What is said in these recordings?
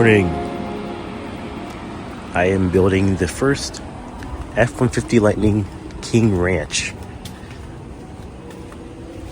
morning. I am building the first F-150 Lightning King Ranch.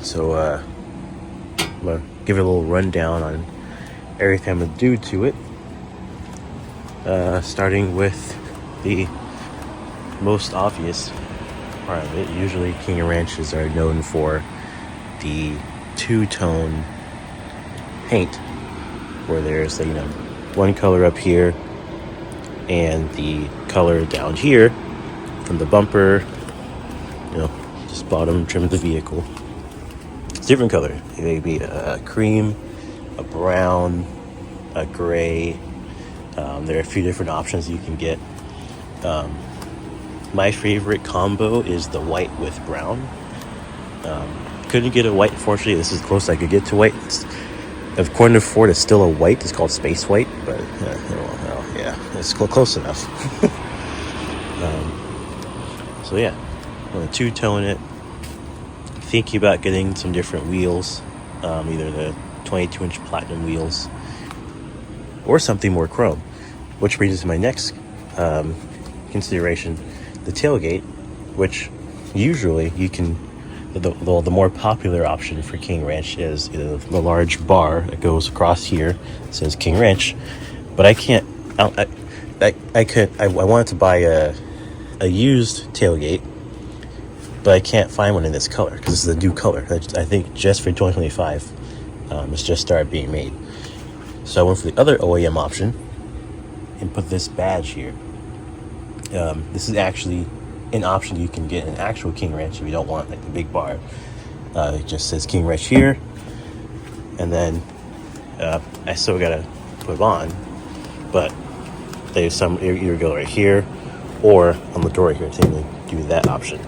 So I'm gonna give it a little rundown on everything I'm gonna do to it. Starting with the most obvious part of it. Usually King Ranches are known for the two-tone paint, where there's one color up here and the color down here from the bumper, just bottom trim of the vehicle. It's different color. It may be a cream, a brown, a gray. There are a few different options you can get. My favorite combo is the white with brown. Couldn't get a white, unfortunately. This is the closest I could get to white. According to Ford, it's still a white. It's called space white, but it's close enough. So yeah, I'm gonna two-tone it. Thinking about getting some different wheels, either the 22-inch platinum wheels or something more chrome, which brings us to my next consideration, the tailgate, which usually you can, the more popular option for King Ranch is either the large bar that goes across here, it says King Ranch, but I can't, I wanted to buy a used tailgate, but I can't find one in this color because this is a new color. I think just for 2025, it's just started being made. So I went for the other OEM option and put this badge here. This is actually an option you can get in an actual King Ranch if you don't want like the big bar. It just says King Ranch here, and then I still gotta put it on, but there's some either go right here or on the door here to do that option.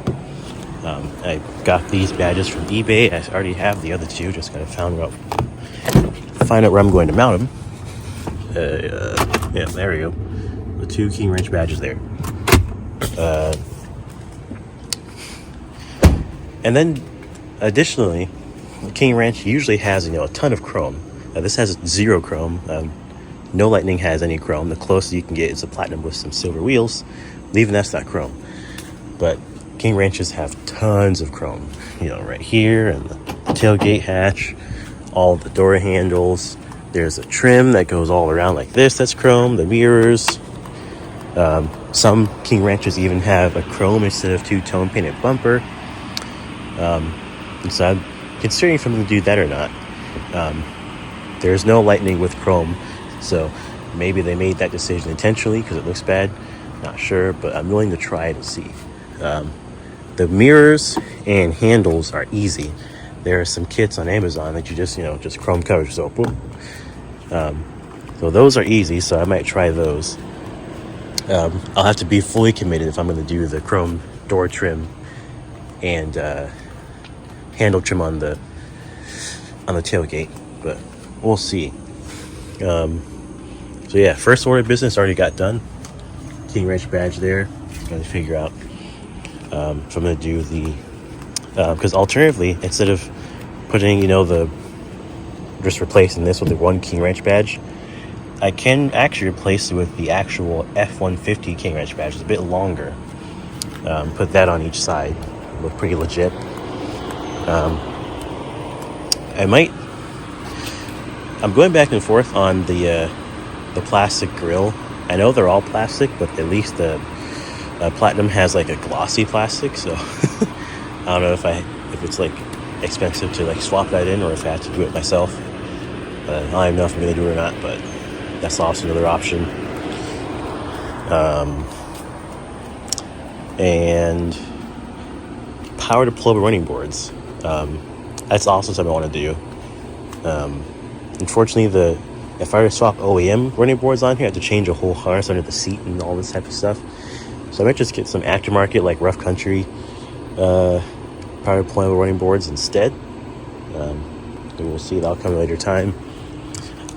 I got these badges from eBay. I already have the other two, just gotta find out where I'm going to mount them. Yeah, there we go. The two King Ranch badges there. And then additionally, King Ranch usually has a ton of chrome. This has zero chrome. No Lightning has any chrome. The closest you can get is a platinum with some silver wheels. Even that's not chrome. But King Ranches have tons of chrome. Right here and the tailgate hatch, all the door handles. There's a trim that goes all around like this. That's chrome. The mirrors. Some King Ranches even have a chrome instead of two-tone painted bumper. And so I'm considering if I'm going to do that or not. There's no Lightning with chrome, so maybe they made that decision intentionally because it looks bad. Not sure, but I'm willing to try it and see. The mirrors and handles are easy. There are some kits on Amazon that you just chrome cover. So those are easy, so I might try those. I'll have to be fully committed if I'm going to do the chrome door trim and handle trim on the tailgate, but we'll see. So yeah, first order of business already got done. King Ranch badge there. Got to figure out if I'm going to do the because alternatively, instead of putting just replacing this with the one King Ranch badge, I can actually replace it with the actual F-150 King Ranch badge. It's a bit longer. Put that on each side. Look pretty legit. I'm going back and forth on the plastic grill. I know they're all plastic, but at least the platinum has like a glossy plastic, so I don't know if it's like expensive to like swap that in or if I have to do it myself. I don't even know if I'm going to do it or not, but that's also another option. And power deployable running boards. That's also something I want to do. Unfortunately, if I were to swap OEM running boards on here, I have to change a whole harness under the seat and all this type of stuff. So I might just get some aftermarket, like Rough Country, power deployable running boards instead. We'll see. That'll come at a later time.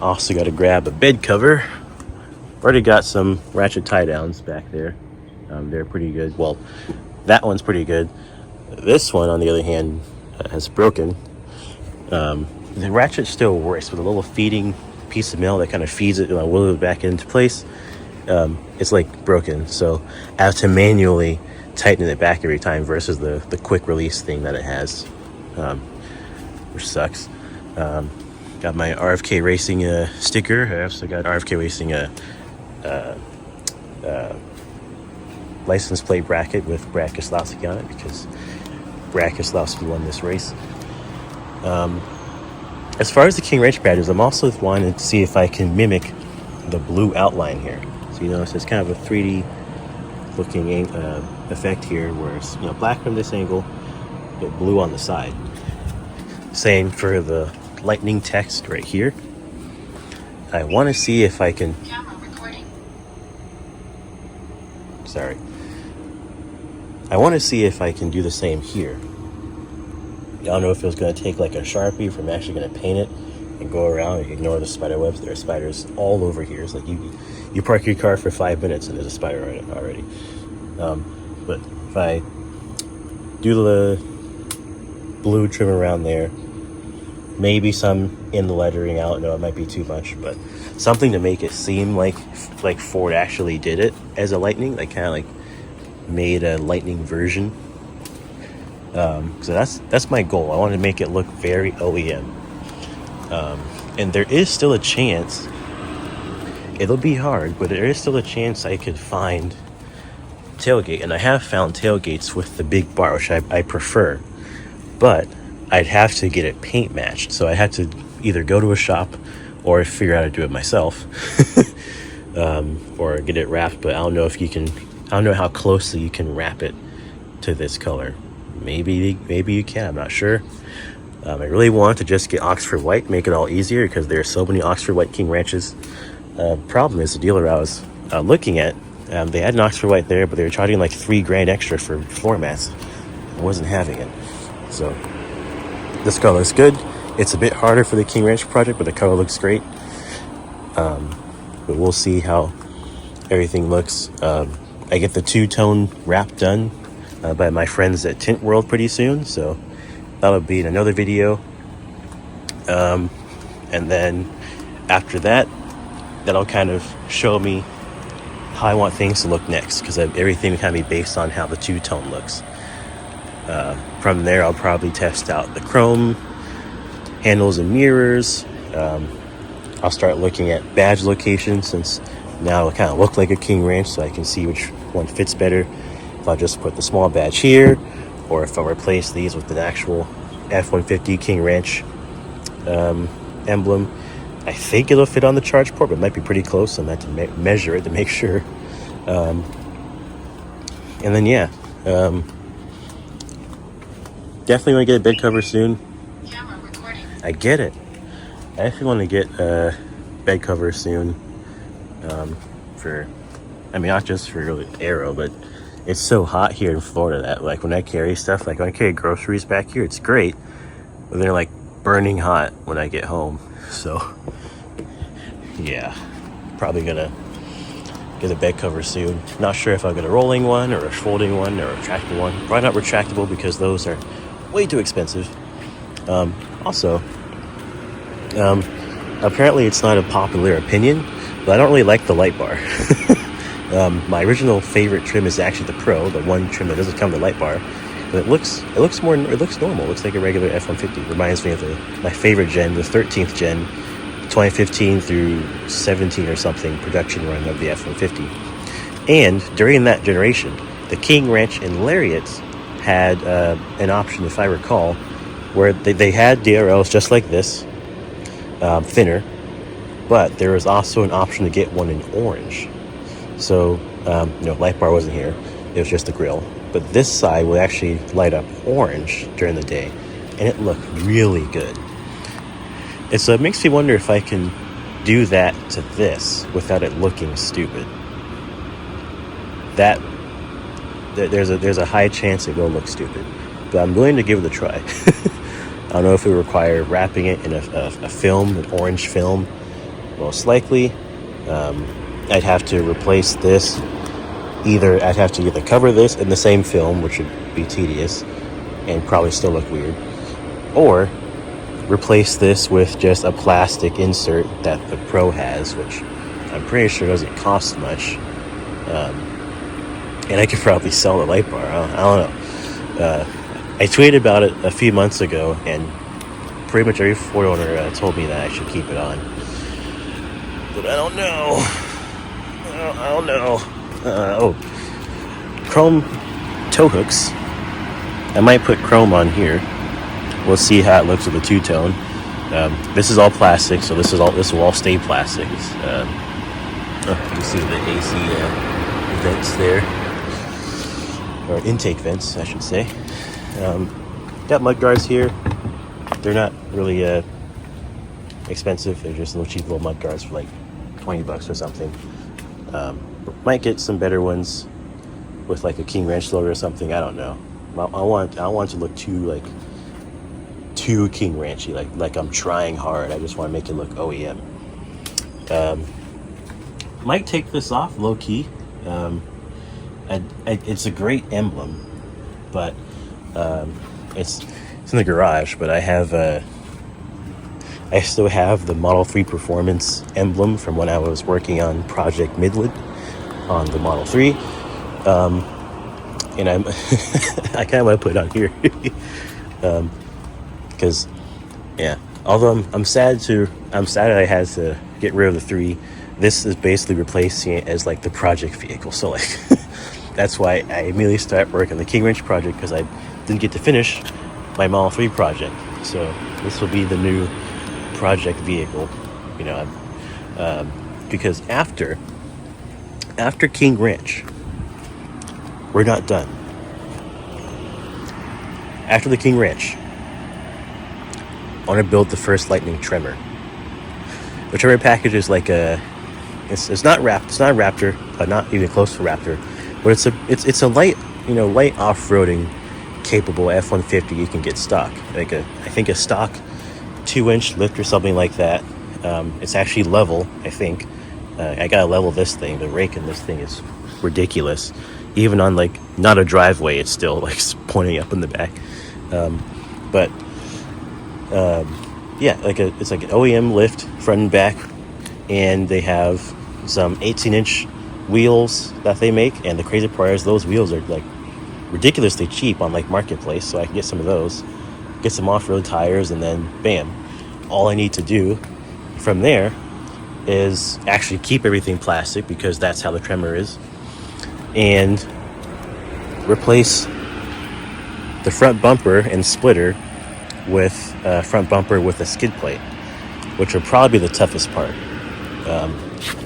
Also got to grab a bed cover. Already got some ratchet tie downs back there. They're pretty good. Well, that one's pretty good. This one, on the other hand, has broken. The ratchet still works with a little feeding piece of metal that kind of feeds it and I will it back into place, it's like broken. So I have to manually tighten it back every time versus the quick release thing that it has, which sucks. Got my RFK Racing sticker. I also got RFK Racing license plate bracket with Brad Keselowski on it because Brad Keselowski won this race. As far as the King Ranch badges, I'm also wanting to see if I can mimic the blue outline here. So you notice it's kind of a 3D looking effect here, where it's black from this angle, but blue on the side. Same for the lightning text right here. I want to see if I can. Sorry. I want to see if I can do the same here. I don't know if it was going to take like a Sharpie, if I'm actually going to paint it and go around and ignore the spider webs. There are spiders all over here. It's like you park your car for 5 minutes and there's a spider already. But if I do the blue trim around there, maybe some in the lettering out. No, it might be too much, but something to make it seem like Ford actually did it as a Lightning, like kind of like made a Lightning version. So that's my goal. I want to make it look very OEM. And there is still a chance, it'll be hard, but there is still a chance I could find tailgate. And I have found tailgates with the big bar, which I prefer, but I'd have to get it paint matched. So I had to either go to a shop or figure out how to do it myself, or get it wrapped. But I don't know if you can, I don't know how closely you can wrap it to this color. Maybe you can, I'm not sure. I really want to just get Oxford White, make it all easier, because there are so many Oxford White King Ranches. Problem is, the dealer I was looking at, they had an Oxford White there, but they were charging like $3,000 extra for floor mats. I wasn't having it. So this color is good. It's a bit harder for the King Ranch project, but the color looks great. But we'll see how everything looks. I get the two-tone wrap done by my friends at Tint World pretty soon, so that'll be in another video. And then after that, that'll kind of show me how I want things to look next, because everything will kind of be based on how the two-tone looks. From there, I'll probably test out the chrome handles and mirrors. I'll start looking at badge locations, since now it'll kind of look like a King Ranch, so I can see which one fits better. If I'll just put the small badge here, or if I'll replace these with an actual F-150 King Ranch emblem. I think it'll fit on the charge port, but it might be pretty close, so I'm going to have to measure it to make sure. And then definitely want to get a bed cover soon. I get it. I actually want to get a bed cover soon. Not just for Aero, but it's so hot here in Florida that like when I carry stuff, like when I carry groceries back here, it's great, but they're like burning hot when I get home. So yeah, probably gonna get a bed cover soon. Not sure if I'll get a rolling one or a folding one or a retractable one. Probably not retractable, because those are way too expensive. Apparently it's not a popular opinion, but I don't really like the light bar. My original favorite trim is actually the Pro, the one trim that doesn't come with the light bar. But it looks normal. It looks like a regular F-150. Reminds me of my favorite gen, the 13th gen, 2015 through 17 or something production run of the F-150. And during that generation, the King Ranch and Lariats had an option, if I recall, where they had DRLs just like this, thinner, but there was also an option to get one in orange. So, light bar wasn't here. It was just the grill. But this side would actually light up orange during the day, and it looked really good. And so it makes me wonder if I can do that to this without it looking stupid. There's a high chance it will look stupid, but I'm willing to give it a try. I don't know if it would require wrapping it in a film, an orange film. Most likely, I'd have to replace this. I'd have to either cover this in the same film, which would be tedious and probably still look weird, or replace this with just a plastic insert that the Pro has, which I'm pretty sure doesn't cost much. And I could probably sell the light bar. I don't know. I tweeted about it a few months ago, and pretty much every Ford owner told me that I should keep it on. But I don't know. I don't know. Chrome tow hooks. I might put chrome on here. We'll see how it looks with the two-tone. This is all plastic, so this will all stay plastic. You can see the AC vents there, or intake vents, I should say. Got mud guards here. They're not really expensive. They're just little cheap little mud guards for like $20 or something. Might get some better ones with like a King Ranch logo or something. I don't know. I want to look too King Ranchy, like I'm trying hard. I just want to make it look OEM. Might take this off low key. It's a great emblem, but it's in the garage. But I still have the Model 3 Performance emblem from when I was working on Project Midland on the Model 3. And I kind of want to put it on here. Because, yeah, although I'm sad that I had to get rid of the 3. This is basically replacing it as like the project vehicle. So like, that's why I immediately started working on the King Ranch project, because I didn't get to finish my Model 3 project. So this will be the new project vehicle, because after King Ranch, we're not done. After the King Ranch, I want to build the first Lightning Tremor. The Tremor package is like it's not Raptor, but not even close to Raptor, but it's a light light off-roading capable F-150 you can get stock, I think a stock 2-inch lift or something like that. It's actually level, I think. I gotta level this thing. The rake in this thing is ridiculous. Even on like not a driveway, it's still like pointing up in the back. Yeah, it's like an OEM lift front and back, and they have some 18-inch wheels that they make. And the crazy part is those wheels are like ridiculously cheap on like Marketplace, so I can get some of those, get some off-road tires, and then bam, all I need to do from there is actually keep everything plastic, because that's how the Tremor is, and replace the front bumper and splitter with a front bumper with a skid plate, which would probably be the toughest part.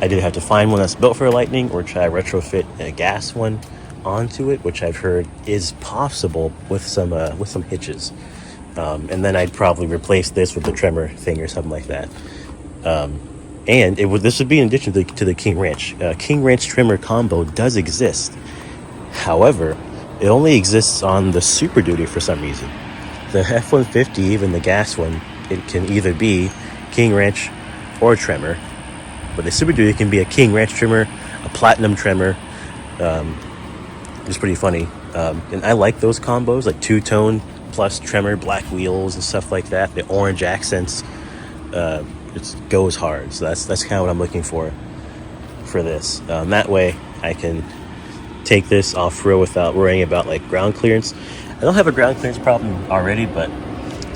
I did have to find one that's built for a Lightning, or try to retrofit a gas one onto it, which I've heard is possible with some hitches. And then I'd probably replace this with the Tremor thing or something like that. And this would be in addition to the King Ranch. King Ranch Tremor combo does exist. However, it only exists on the Super Duty for some reason. The F-150, even the gas one, it can either be King Ranch or Tremor. But the Super Duty can be a King Ranch Tremor, a Platinum Tremor. It's pretty funny. And I like those combos, like two-tone plus Tremor, black wheels and stuff like that. The orange accents. It goes hard. So that's kind of what I'm looking for this. That way I can take this off-road without worrying about like ground clearance. I don't have a ground clearance problem already, but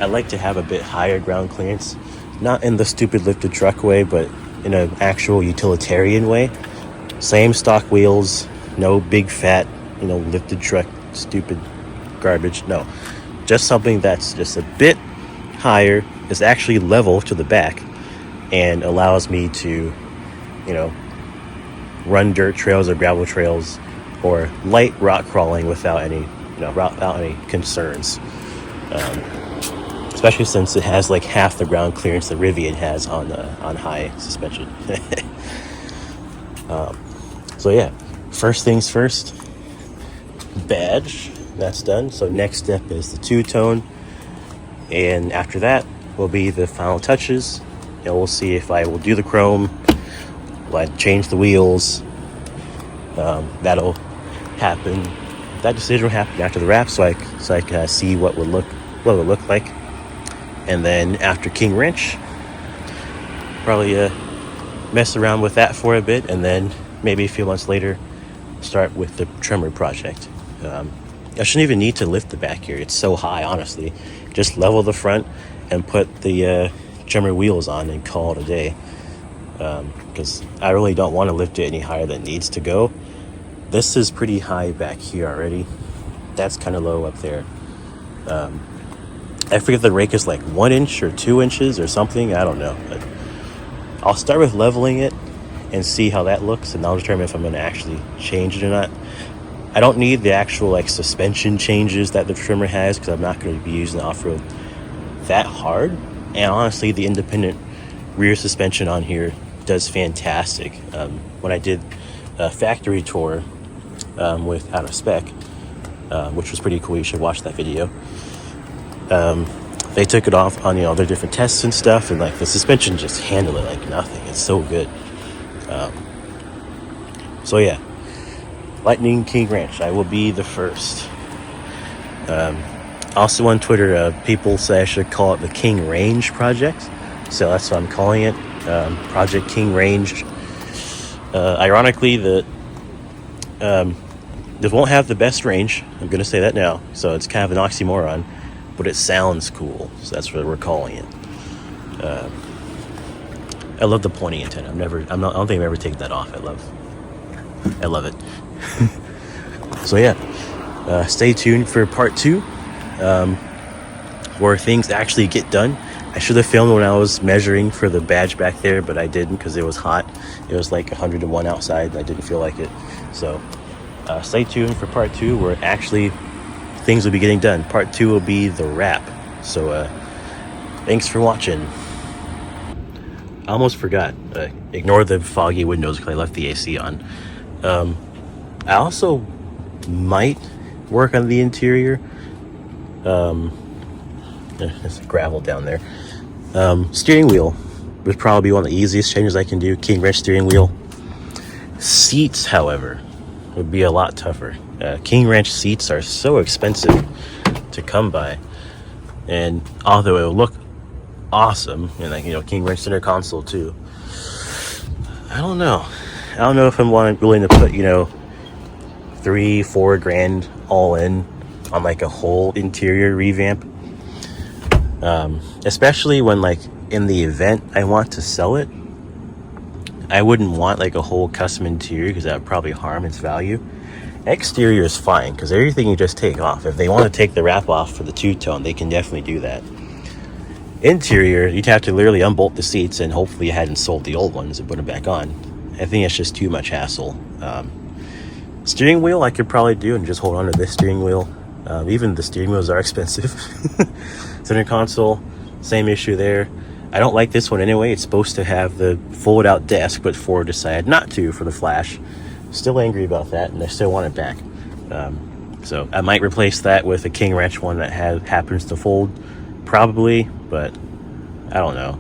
I like to have a bit higher ground clearance. Not in the stupid lifted truck way, but in an actual utilitarian way. Same stock wheels, no big fat, lifted truck, stupid garbage. No, just something that's just a bit higher, is actually level to the back, and allows me to, run dirt trails or gravel trails or light rock crawling without any concerns. Especially since it has like half the ground clearance the Rivian has on high suspension. So yeah, first things first, badge, that's done. So next step is the two-tone, and after that will be the final touches. We'll see if I will do the chrome, will I change the wheels. That'll happen. That decision will happen after the wrap, so I can see what it would look like. And then after king wrench, probably mess around with that for a bit, and then maybe a few months later start with the trimmer project. I shouldn't even need to lift the back here, it's so high, honestly. Just level the front and put the trimmer wheels on and call it a day, because I really don't want to lift it any higher than it needs to go. This is pretty high back here already. That's kind of low up there. I forget if the rake is like 1 inch or 2 inches or something, I don't know, but I'll start with leveling it and see how that looks, and I'll determine if I'm going to actually change it or not. I don't need the actual like suspension changes that the trimmer has, because I'm not going to be using the off-road that hard. And honestly, the independent rear suspension on here does fantastic. When I did a factory tour with Out of Spec, which was pretty cool, you should watch that video. They took it off on, their different tests and stuff, and like the suspension just handled it like nothing. It's so good. So yeah, Lightning King Ranch, I will be the first. Also on Twitter, people say I should call it the King Range Project, so that's what I'm calling it, Project King Range. Ironically, this won't have the best range, I'm going to say that now, so it's kind of an oxymoron, but it sounds cool, so that's what we're calling it. I love the pointing antenna. I don't think I've ever taken that off. I love it. So yeah, stay tuned for part 2, where things actually get done. I should have filmed when I was measuring for the badge back there, but I didn't because it was hot. It was like 101 outside, and I didn't feel like it. So stay tuned for part 2, where actually things will be getting done. Part 2 will be the wrap. So thanks for watching. I almost forgot. Ignore the foggy windows because I left the AC on. I also might work on the interior. There's gravel down there. Steering wheel would probably be one of the easiest changes I can do. King wrench steering wheel. Seats, however, would be a lot tougher. King wrench seats are so expensive to come by, and although it will look awesome, and like King wrench center console too, I don't know if I'm willing to put $3-4 grand all in on like a whole interior revamp, especially when like in the event I want to sell it. I wouldn't want like a whole custom interior because that would probably harm its value. Exterior is fine because everything you just take off. If they want to take the wrap off for the two-tone, they can definitely do that. Interior, you'd have to literally unbolt the seats, and hopefully you hadn't sold the old ones and put them back on. I think it's just too much hassle. Steering wheel I could probably do and just hold on to this steering wheel. Even the steering wheels are expensive. Center console, same issue there. I don't like this one anyway. It's supposed to have the fold out desk, but Ford decided not to for the Flash. Still angry about that, and I still want it back. So I might replace that with a King Ranch one that happens to fold, probably, but I don't know.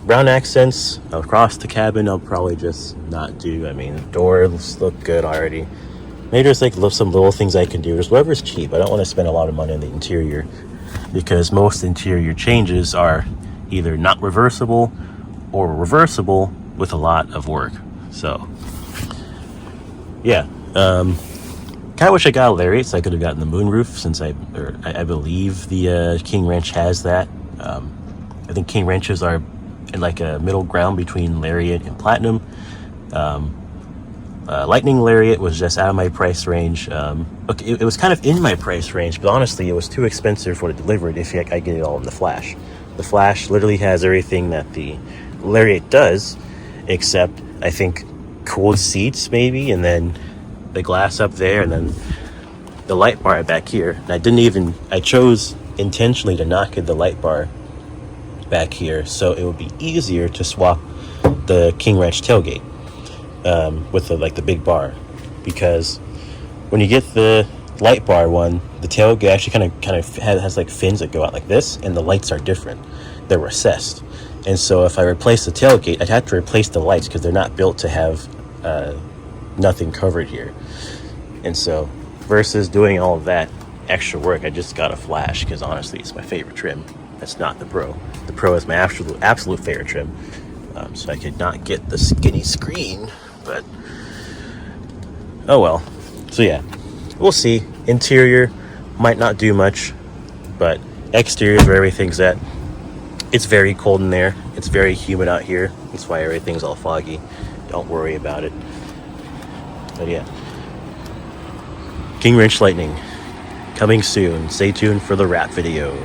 Brown accents across the cabin I'll probably just not do. I mean, the doors look good already. Maybe there's like some little things I can do. Just whatever's cheap. I don't want to spend a lot of money on the interior, because most interior changes are either not reversible or reversible with a lot of work. So yeah, kind of wish I got a lariat so I could have gotten the moonroof, since I believe the King Wrench has that. I think King Wrenches are in like a middle ground between lariat and platinum. Lightning Lariat was just out of my price range. Okay, it was kind of in my price range, but honestly it was too expensive for it delivered if I get it all in the Flash. The Flash literally has everything that the Lariat does, except I think cooled seats maybe, and then the glass up there, and then the light bar back here. And I chose intentionally to not get the light bar back here so it would be easier to swap the King Ranch tailgate with the big bar, because when you get the light bar one, the tailgate actually kind of has like fins that go out like this, and the lights are different. They're recessed, and so if I replace the tailgate, I'd have to replace the lights because they're not built to have nothing covered here. And so versus doing all of that, extra work. I just got a Flash because honestly, it's my favorite trim. That's not the Pro. The Pro is my absolute favorite trim. So I could not get the skinny screen, but oh well. So yeah, we'll see. Interior might not do much, but exterior is where everything's at. It's very cold in there. It's very humid out here. That's why everything's all foggy. Don't worry about it. But yeah, King Wrench Lightning coming soon. Stay tuned for the wrap video.